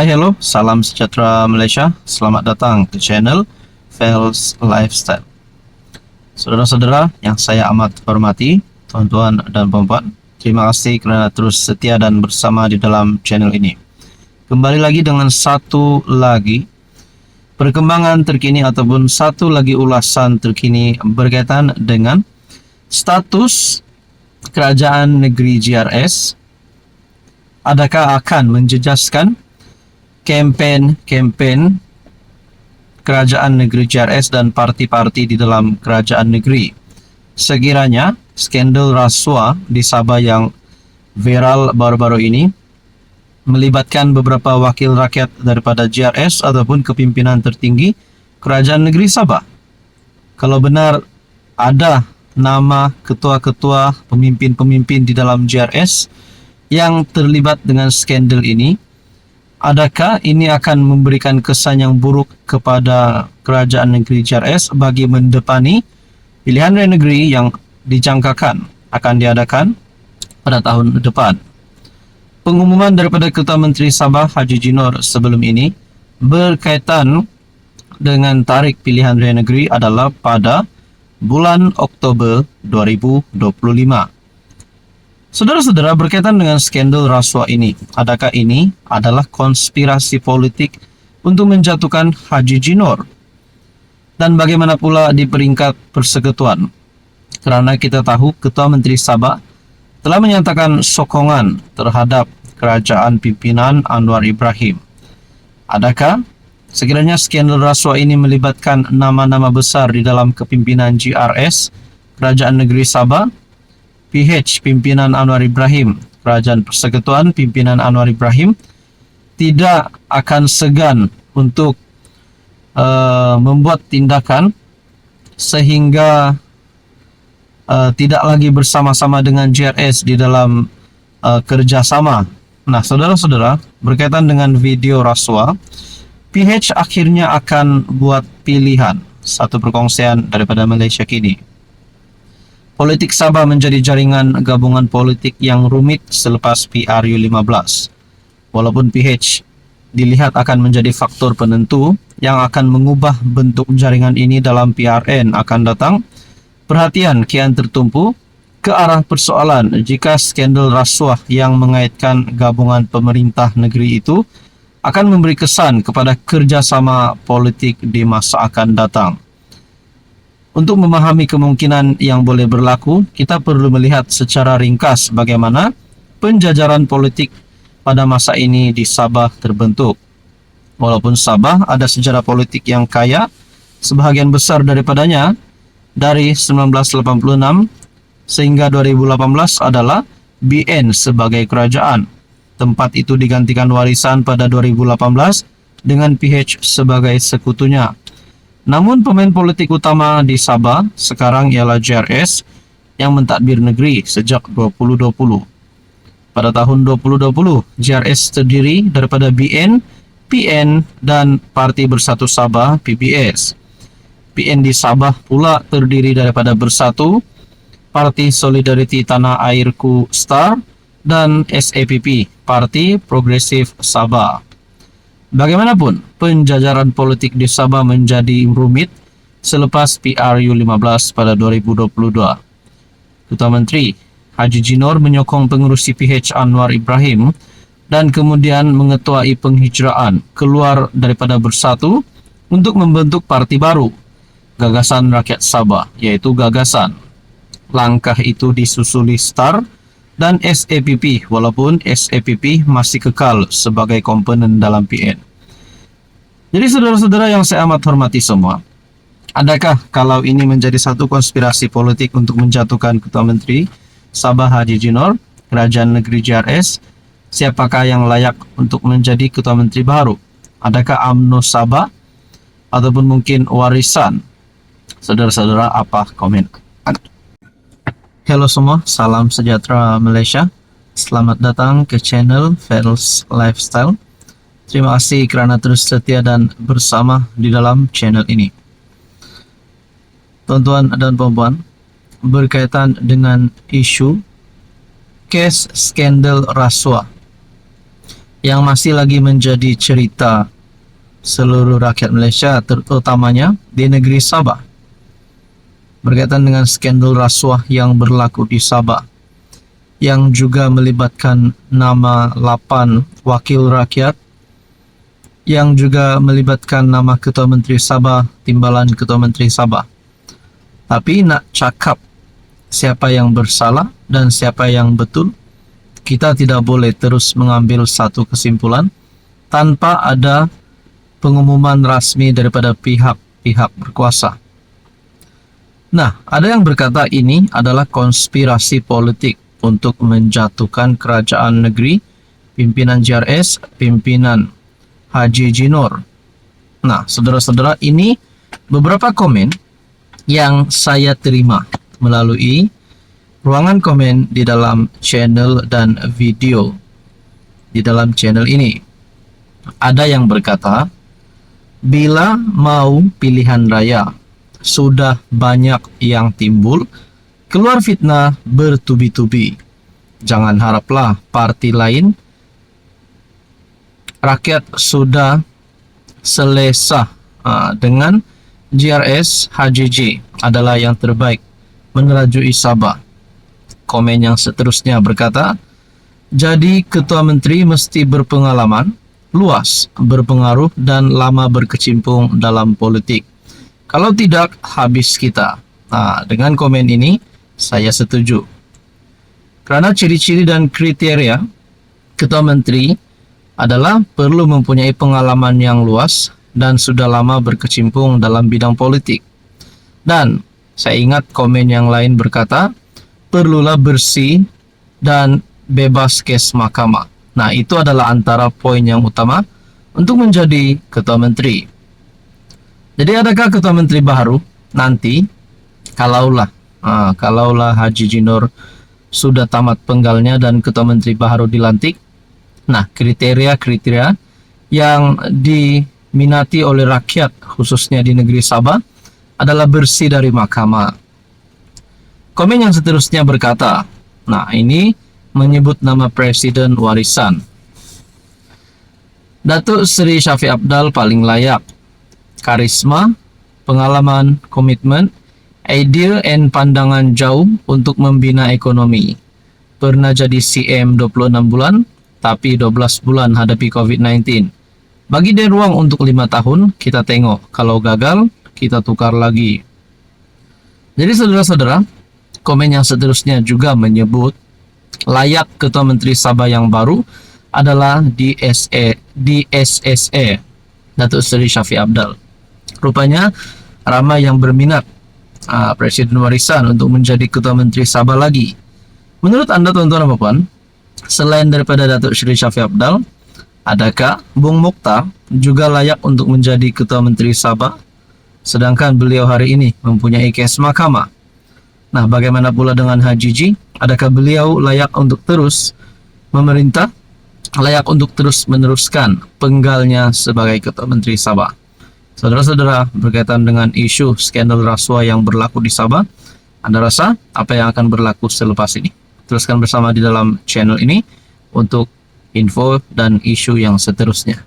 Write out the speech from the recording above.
Hai, hello, salam sejahtera Malaysia. Selamat datang ke channel Fels Lifestyle. Saudara-saudara yang saya amat hormati, tuan-tuan dan puan-puan, terima kasih kerana terus setia dan bersama di dalam channel ini. Kembali lagi dengan satu lagi perkembangan terkini ataupun satu lagi ulasan terkini berkaitan dengan status kerajaan negeri GRS. Adakah akan menjejaskan kempen kerajaan negeri GRS dan parti-parti di dalam kerajaan negeri? Sekiranya skandal rasuah di Sabah yang viral baru-baru ini melibatkan beberapa wakil rakyat daripada GRS ataupun kepimpinan tertinggi kerajaan negeri Sabah. Kalau benar ada nama ketua-ketua pemimpin-pemimpin di dalam GRS yang terlibat dengan skandal ini, adakah ini akan memberikan kesan yang buruk kepada kerajaan negeri GRS bagi mendepani pilihan raya negeri yang dijangkakan akan diadakan pada tahun depan? Pengumuman daripada Ketua Menteri Sabah Haji Jinor sebelum ini berkaitan dengan tarikh pilihan raya negeri adalah pada bulan Oktober 2025. Saudara-saudara, berkaitan dengan skandal rasuah ini, adakah ini adalah konspirasi politik untuk menjatuhkan Haji Jinor? Dan bagaimana pula di peringkat persekutuan? Kerana kita tahu Ketua Menteri Sabah telah menyatakan sokongan terhadap kerajaan pimpinan Anwar Ibrahim. Adakah sekiranya skandal rasuah ini melibatkan nama-nama besar di dalam kepimpinan GRS, Kerajaan Negeri Sabah, PH pimpinan Anwar Ibrahim, Kerajaan Persekutuan pimpinan Anwar Ibrahim tidak akan segan untuk membuat tindakan sehingga tidak lagi bersama-sama dengan GRS di dalam kerjasama? Nah, saudara-saudara, berkaitan dengan video rasuah, PH akhirnya akan buat pilihan. Satu perkongsian daripada Malaysia Kini. Politik Sabah menjadi jaringan gabungan politik yang rumit selepas PRU15. Walaupun PH dilihat akan menjadi faktor penentu yang akan mengubah bentuk jaringan ini dalam PRN akan datang, perhatian kian tertumpu ke arah persoalan jika skandal rasuah yang mengaitkan gabungan pemerintah negeri itu akan memberi kesan kepada kerjasama politik di masa akan datang. Untuk memahami kemungkinan yang boleh berlaku, kita perlu melihat secara ringkas bagaimana penjajaran politik pada masa ini di Sabah terbentuk. Walaupun Sabah ada sejarah politik yang kaya, sebahagian besar daripadanya dari 1986 sehingga 2018 adalah BN sebagai kerajaan. Tempat itu digantikan warisan pada 2018 dengan PH sebagai sekutunya. Namun pemain politik utama di Sabah sekarang ialah GRS yang mentadbir negeri sejak 2020. Pada tahun 2020, GRS terdiri daripada BN, PN dan Parti Bersatu Sabah PBS. PN di Sabah pula terdiri daripada Bersatu, Parti Solidariti Tanah Airku STAR dan SAPP, Parti Progresif Sabah. Bagaimanapun, penjajaran politik di Sabah menjadi rumit selepas PRU15 pada 2022. Ketua Menteri Haji Jinor menyokong pengerusi PH Anwar Ibrahim dan kemudian mengetuai penghijraan keluar daripada Bersatu untuk membentuk parti baru, Gagasan Rakyat Sabah, iaitu Gagasan. Langkah itu disusuli STAR dan SAPP, walaupun SAPP masih kekal sebagai komponen dalam PN. Jadi saudara-saudara yang saya amat hormati semua, adakah kalau ini menjadi satu konspirasi politik untuk menjatuhkan Ketua Menteri Sabah Haji Jinor, Kerajaan Negeri GRS, siapakah yang layak untuk menjadi Ketua Menteri baru? Adakah UMNO Sabah ataupun mungkin warisan? Saudara-saudara, apa komen? Hello semua, salam sejahtera Malaysia. Selamat datang ke channel Fels Lifestyle. Terima kasih kerana terus setia dan bersama di dalam channel ini. Tuan-tuan dan puan-puan, berkaitan dengan isu kes skandal rasuah yang masih lagi menjadi cerita seluruh rakyat Malaysia, terutamanya di negeri Sabah, berkaitan dengan skandal rasuah yang berlaku di Sabah, yang juga melibatkan nama 8 wakil rakyat, yang juga melibatkan nama Ketua Menteri Sabah, Timbalan Ketua Menteri Sabah. Tapi nak cakap siapa yang bersalah dan siapa yang betul, kita tidak boleh terus mengambil satu kesimpulan tanpa ada pengumuman rasmi daripada pihak-pihak berkuasa. Nah, ada yang berkata ini adalah konspirasi politik untuk menjatuhkan kerajaan negeri, pimpinan JRS, pimpinan Haji Jinor. Nah, saudara-saudara, ini beberapa komen yang saya terima melalui ruangan komen di dalam channel dan video di dalam channel ini. Ada yang berkata, bila mau pilihan raya, sudah banyak yang timbul, keluar fitnah bertubi-tubi. Jangan haraplah parti lain. Rakyat sudah selesa dengan JRS Haji J adalah yang terbaik menerajui Sabah. Komen yang seterusnya berkata, jadi ketua menteri mesti berpengalaman, luas, berpengaruh dan lama berkecimpung dalam politik. Kalau tidak, habis kita. Nah, dengan komen ini, saya setuju. Kerana ciri-ciri dan kriteria ketua menteri adalah perlu mempunyai pengalaman yang luas dan sudah lama berkecimpung dalam bidang politik. Dan saya ingat komen yang lain berkata, perlulah bersih dan bebas kes mahkamah. Nah, itu adalah antara poin yang utama untuk menjadi ketua menteri. Jadi adakah ketua menteri baru nanti kalaulah Haji Jinor sudah tamat penggalnya dan ketua menteri baru dilantik? Nah, kriteria-kriteria yang diminati oleh rakyat khususnya di negeri Sabah adalah bersih dari mahkamah. Komen yang seterusnya berkata, nah ini menyebut nama presiden warisan. Datuk Seri Shafie Apdal paling layak. Karisma, pengalaman, komitmen, idea and pandangan jauh untuk membina ekonomi. Pernah jadi CM 26 bulan, tapi 12 bulan hadapi COVID-19. Bagi dia ruang untuk 5 tahun, kita tengok. Kalau gagal, kita tukar lagi. Jadi saudara-saudara, komen yang seterusnya juga menyebut layak Ketua Menteri Sabah yang baru adalah DSSA, Datuk Seri Shafie Apdal. Rupanya ramai yang berminat Presiden warisan untuk menjadi Ketua Menteri Sabah lagi. Menurut anda tuan-tuan dan puan, selain daripada Datuk Seri Shafie Apdal, adakah Bung Mokhtar juga layak untuk menjadi Ketua Menteri Sabah? Sedangkan beliau hari ini mempunyai kes mahkamah. Nah, bagaimana pula dengan Haji J? Adakah beliau layak untuk terus memerintah? Layak untuk terus meneruskan penggalnya sebagai Ketua Menteri Sabah? Saudara-saudara, berkaitan dengan isu skandal rasuah yang berlaku di Sabah, Anda rasa apa yang akan berlaku selepas ini? Teruskan bersama di dalam channel ini untuk info dan isu yang seterusnya.